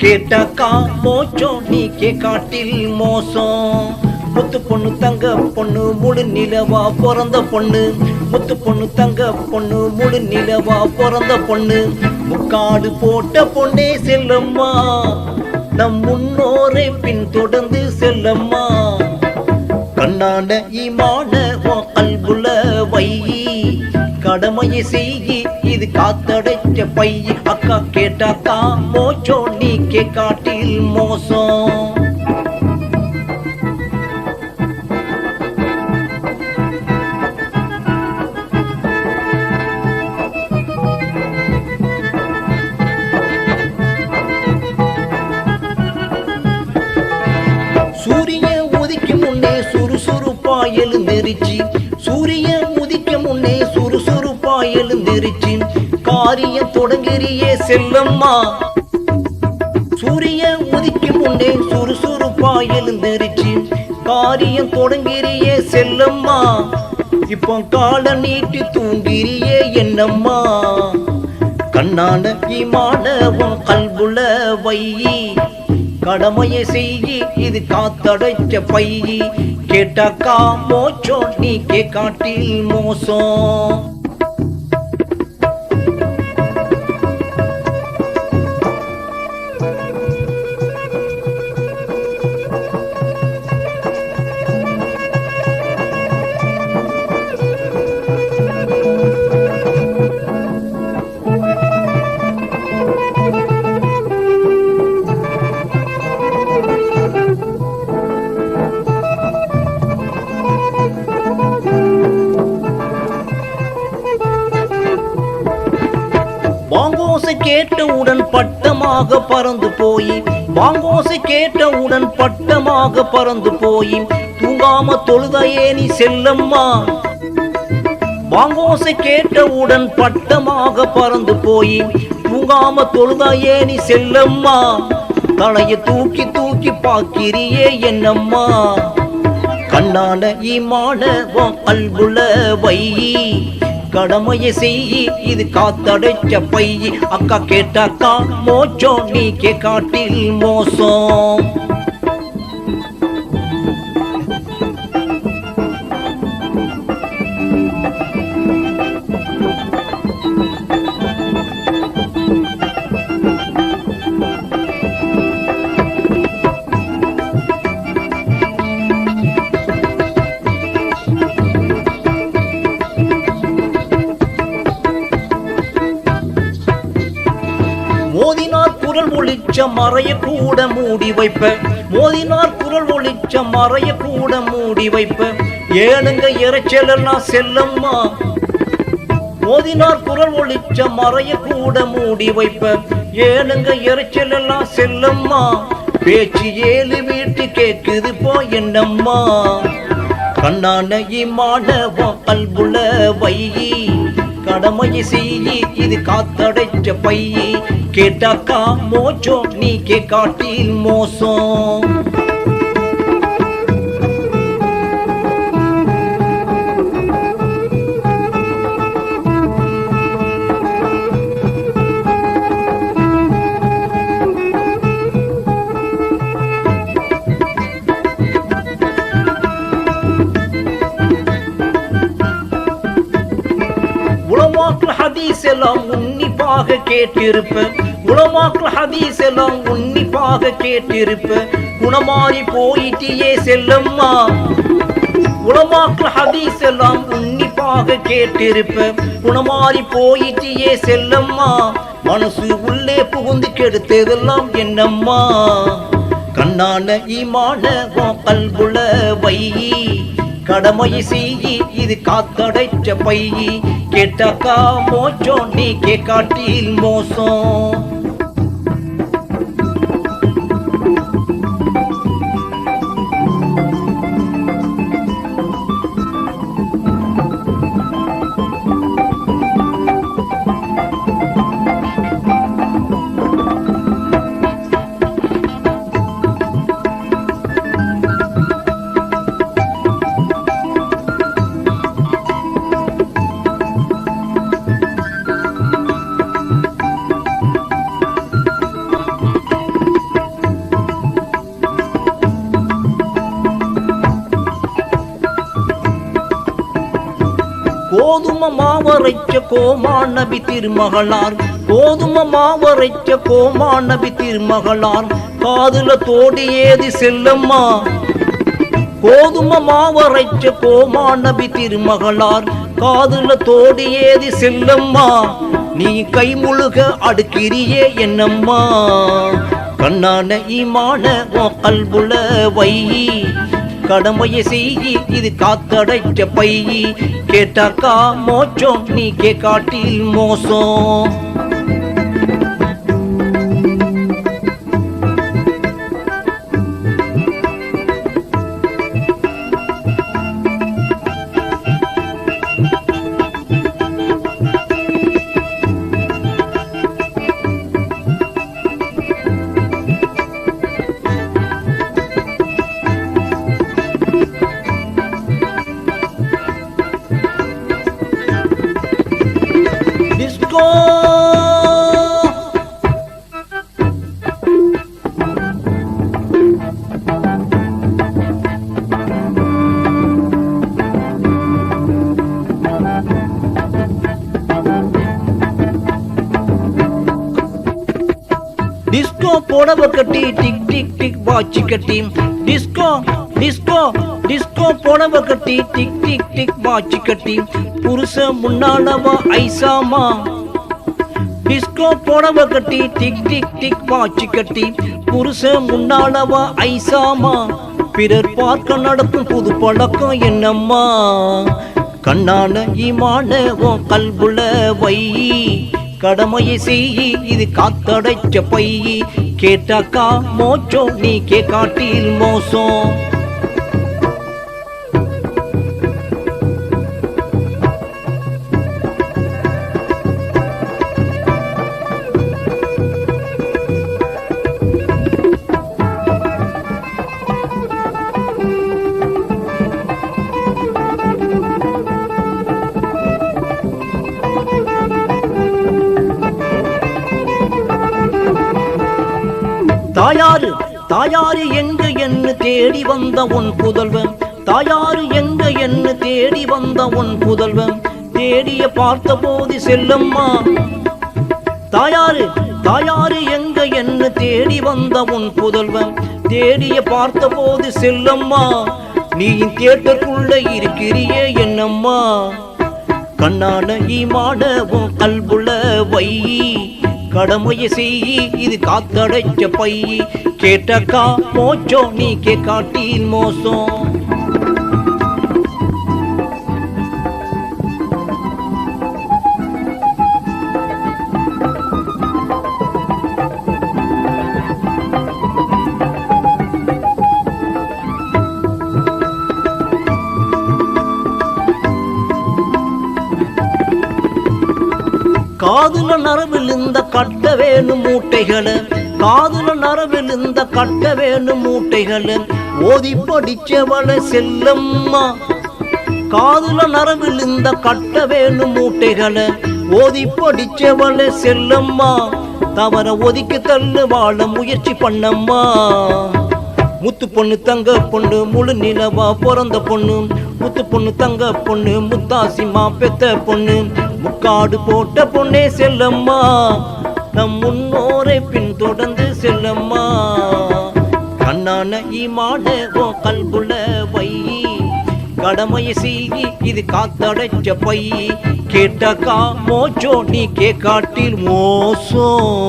கேட்டாக்கா மோச்சம் நீ கேட்காட்டில் மோசம். முத்து பொண்ணு தங்க பொண்ணு முழு நிலவா பிறந்த பொண்ணு. முத்து பொண்ணு தங்க பொண்ணு முழு நிலவா பிறந்த பொண்ணு. முக்காடு போட்ட பொண்ணே செல்லம்மா, நம் முன்னோரை பின் தொடர்ந்து செல்லம்மா. கண்ணான ஈமான கல்புல வை, கடமையை செய்யி இது காத்தடைச்ச பை. அக்கா கேட்டாக்கா மோச்சம் நீ கேட்காட்டில் மோசம். சூரியன் உதிக்கும் முன்னே சுறுசுறுப்பா எழுந்திருச்சு. சூரியன் உதிக்கும் முன்னே சுறுசுறுப்பா எழுந்திருச்சு. காரியம் தொடங்கிறியே செல்லம்மா. சூரியன் உதிக்கும் முன்னே சுறுசுறுப்பா எழுந்திருச்சு. காரியம் தொடங்கிறியே செல்லம்மா. இப்போ கால நீட்டி தூங்கிறியே என்னம்மா. கண்ணான ஈமானவன் கல்புல வை, கடமையை செய்யி இது காத்தடைச்ச பை. கேட்டாக்கா மோச்சம் நீ கேட்காட்டில் மோசம். வாங்கோசை கேட்டவுடன் பட்டமாக பறந்து போய், வாங்கோசை கேட்டவுடன் பட்டமாக பறந்து போய், தூங்காம தொழுதையே நீ செல்லம்மா. வாங்கோசை கேட்டவுடன் பட்டமாக பறந்து போய், தூங்காம தொழுதையே நீ செல்லம்மா. தலையை தூக்கி தூக்கி பார்க்கிறியே என்னம்மா. கண்ணான ஈமான கல்புல வை, கடமையை செய்யி இது காத்தடைச்ச பை. அக்கா கேட்டாக்கா மோச்சம் நீ கேட்காட்டில் மோசம். மோதினார் குரல் ஒளிச்ச மறைய கூட மூடி வைப்ப. மோதினார் குரல் ஒளிச்ச மறைய கூட மூடி வைப்ப. ஏனுங்க இறைச்சலெல்லாம் செல்லம்மா. மோதினார் குரல் ஒளிச்ச மறைய கூட மூடி வைப்ப. ஏனுங்க இறைச்சலெல்லாம் செல்லம்மா. பேச்சு 7 வீட்டு கேக்குது போ என்னம்மா. கண்ணான ஈமானவன் கல்புல வை, கடமையை செய்யி இது காத்தடைச்ச பை. கேட்டாக்கா மோச்சம் நீ கேட்காட்டில் மோசம். உலமாக்கள் ஹதீஸ் எல்லாம் உன்னிப்பாக கேட்டிருப்ப. உலமாக்கள் ஹதீஸ் எல்லாம் உன்னிப்பாக கேட்டிருப்ப. குணமாறி போயிட்டியே செல்லம்மா. உலமாக்கள் ஹதீஸ் எல்லாம் உன்னிப்பாக கேட்டிருப்ப. குணமாறி போயிட்டியே செல்லம்மா. மனசு உள்ளே புகுந்து கெடுத்ததெல்லாம் என்னம்மா. கண்ணான ஈமானவன் கல்புல வை, கடமையை செய்யி இது காத்தடைச்ச பை. கேட்டாக்கா மோச்சம் நீ கேட்காட்டில் மோசம். கோதுமை மாவரைச்ச கோமா நபி திருமகளார் கோதுமை மாவரைச்ச கோமா நபி திருமகளார் காதுல தோடு ஏதி செல்லம்மா கோதுமை மாவரைச்ச கோமா நபி திருமகளார் காதுல தோடு ஏதி செல்லம்மா நீ கை முழுக அடுக்கிறியே என்னம்மா கண்ணான ஈமான உன் கல்புல வை கடமையை செய்யி இது காத்தடைச்ச பை கேட்டாக்கா மோச்சம் நீ கேட்காட்டில் மோசம் டிஸ்கோ போடவ கட்டி டிக் டிக் டிக் வாட்சி கட்டி டிஸ்கோ டிஸ்கோ டிஸ்கோ போடவ கட்டி டிக் டிக் டிக் வாட்சி கட்டி புருஷ முன்னாலவா ஐசாமா டிஸ்கோ போடவ கட்டி டிக் டிக் டிக் வாட்சி கட்டி புருஷ முன்னாலவா ஐசாமா பிறர் பார்க்க நடக்கும் புது பழக்கம் என்னம்மா கண்ணான ஈமான உன் கல்புல வை கடமையை செய்யி இது காத்தடைச்ச பை கேட்டாக்கா மோச்சம் நீ கேட்காட்டில் மோசம் தாயாரு தாயாரு எங்க என்ன தேடி வந்த உன் புதல்வன் தாயாரு எங்க என்ன தேடி வந்த உன் புதல்வன் தேடிய பார்த்த போது செல்லம்மா தாயாரு தாயாரு எங்க என்ன தேடி வந்த உன் புதல்வன் தேடிய பார்த்த போது செல்லம்மா நீ தியேட்டருக்குள்ள இருக்கிறியே என்னம்மா கண்ணான ஈமான உன் கல்புல வை கடமையை செய்யி இது காத்தடைச்ச பை கேட்டக்கா மோச்சம் நீ கேட்காட்டில் மோசம் காதுல நரவில் இந்த கட்ட வேணும் மூட்டைகளை காதுல நரவில் இந்த கட்ட வேணும் மூட்டைகளை ஓதி படிச்சவள செல்லம்மா காதுல நரவில் இந்த கட்ட வேணும் மூட்டைகளை ஓதி படிச்சவள செல்லம்மா தவற ஒதுக்கி தள்ளு வாழ முயற்சி பண்ணம்மா முத்து பொண்ணு தங்க பொண்ணு முழு நிலவா பிறந்த பொண்ணு முத்து பொண்ணு தங்க பொண்ணு முத்தாசிமா பெத்த பொண்ணு முக்காடு போட்ட பொண்ணே செல்லம்மா நம் முன்னோரை பின்தொடர்ந்து செல்லம்மா கண்ணான ஈமான உன் கல்புல வை கடமையை செய்தி இது காத்தடைச்ச பை கேட்டக்கா மோச்சோ நீ கேட்காட்டில் மோசம்